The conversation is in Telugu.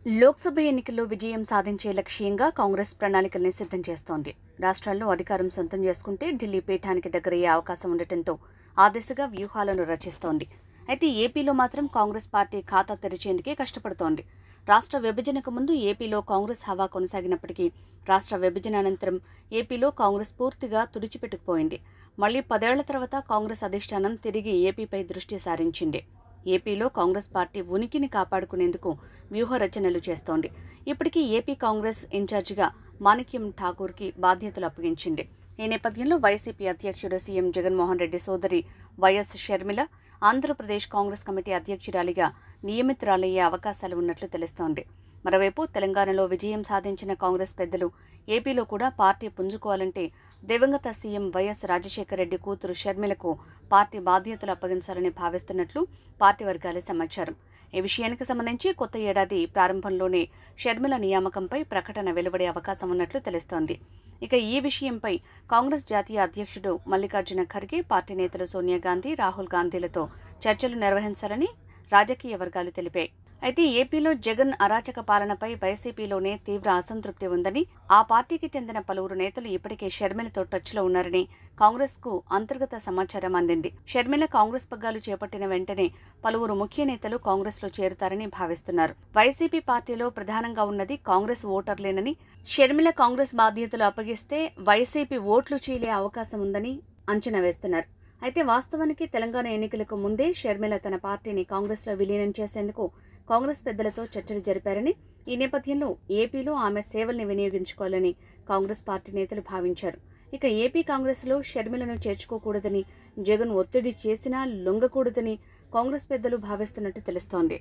లోక్సభ ఎన్నికల్లో విజయం సాధించే లక్ష్యంగా కాంగ్రెస్ ప్రణాళికల్ని సిద్ధం చేస్తోంది. రాష్ట్రాల్లో అధికారం సొంతం చేసుకుంటే ఢిల్లీ పీఠానికి దగ్గరయ్యే అవకాశం ఉండటంతో ఆ దిశగా వ్యూహాలను రచిస్తోంది. అయితే ఏపీలో మాత్రం కాంగ్రెస్ పార్టీ ఖాతా తెరిచేందుకే కష్టపడుతోంది. రాష్ట్ర విభజనకు ముందు ఏపీలో కాంగ్రెస్ హవా కొనసాగినప్పటికీ రాష్ట్ర విభజన అనంతరం ఏపీలో కాంగ్రెస్ పూర్తిగా తుడిచిపెట్టుకుపోయింది. మళ్లీ 10 ఏళ్ల తర్వాత కాంగ్రెస్ అధిష్టానం తిరిగి ఏపీపై దృష్టి సారించింది. ఏపీలో కాంగ్రెస్ పార్టీ ఉనికిని కాపాడుకునేందుకు వ్యూహ రచనలు చేస్తోంది. ఇప్పటికీ ఏపీ కాంగ్రెస్ ఇన్ఛార్జిగా మాణిక్యం ఠాకూర్కి బాధ్యతలు అప్పగించింది. ఈ నేపథ్యంలో వైసీపీ అధ్యక్షుడు సీఎం జగన్మోహన్ రెడ్డి సోదరి వైఎస్ షర్మిల ఆంధ్రప్రదేశ్ కాంగ్రెస్ కమిటీ అధ్యక్షురాలిగా నియమితురాలయ్యే అవకాశాలు ఉన్నట్లు తెలుస్తోంది. మరోవైపు తెలంగాణలో విజయం సాధించిన కాంగ్రెస్ పెద్దలు ఏపీలో కూడా పార్టీ పుంజుకోవాలంటే దివంగత సీఎం వైఎస్ రాజశేఖర రెడ్డి కూతురు షర్మిలకు పార్టీ బాధ్యతలు అప్పగించాలని భావిస్తున్నట్లు పార్టీ వర్గాల సమాచారం. ఈ విషయానికి సంబంధించి కొత్త ఏడాది ప్రారంభంలోనే షర్మిల నియామకంపై ప్రకటన వెలువడే అవకాశం ఉన్నట్లు తెలుస్తోంది. ఇక ఈ విషయంపై కాంగ్రెస్ జాతీయ అధ్యక్షుడు మల్లికార్జున ఖర్గే పార్టీ నేతలు సోనియా గాంధీ, రాహుల్ గాంధీలతో చర్చలు నిర్వహించాలని రాజకీయ వర్గాలు తెలిపాయి. అయితే ఏపీలో జగన్ అరాచక పాలనపై వైసీపీలోనే తీవ్ర అసంతృప్తి ఉందని, ఆ పార్టీకి చెందిన పలువురు నేతలు ఇప్పటికే షర్మిలతో టచ్లో ఉన్నారని కాంగ్రెస్ కు అంతర్గత సమాచారం అందింది. షర్మిల కాంగ్రెస్ పగ్గాలు చేపట్టిన వెంటనే పలువురు ముఖ్య నేతలు కాంగ్రెస్ లో చేరుతారని భావిస్తున్నారు. వైసీపీ పార్టీలో ప్రధానంగా ఉన్నది కాంగ్రెస్ ఓటర్లేనని, షర్మిల కాంగ్రెస్ బాధ్యతలు అప్పగిస్తే వైసీపీ ఓట్లు చీలే అవకాశం ఉందని అంచనా వేస్తున్నారు. అయితే వాస్తవానికి తెలంగాణ ఎన్నికలకు ముందే షర్మిల తన పార్టీని కాంగ్రెస్లో విలీనం చేసేందుకు కాంగ్రెస్ పెద్దలతో చర్చలు జరిపారని, ఈ నేపథ్యంలో ఏపీలో ఆమె సేవల్ని వినియోగించుకోవాలని కాంగ్రెస్ పార్టీ నేతలు భావించారు. ఇక ఏపీ కాంగ్రెస్లో షర్మిలను చేర్చుకోకూడదని, జగన్ ఒత్తిడి చేసినా లొంగకూడదని కాంగ్రెస్ పెద్దలు భావిస్తున్నట్టు తెలుస్తోంది.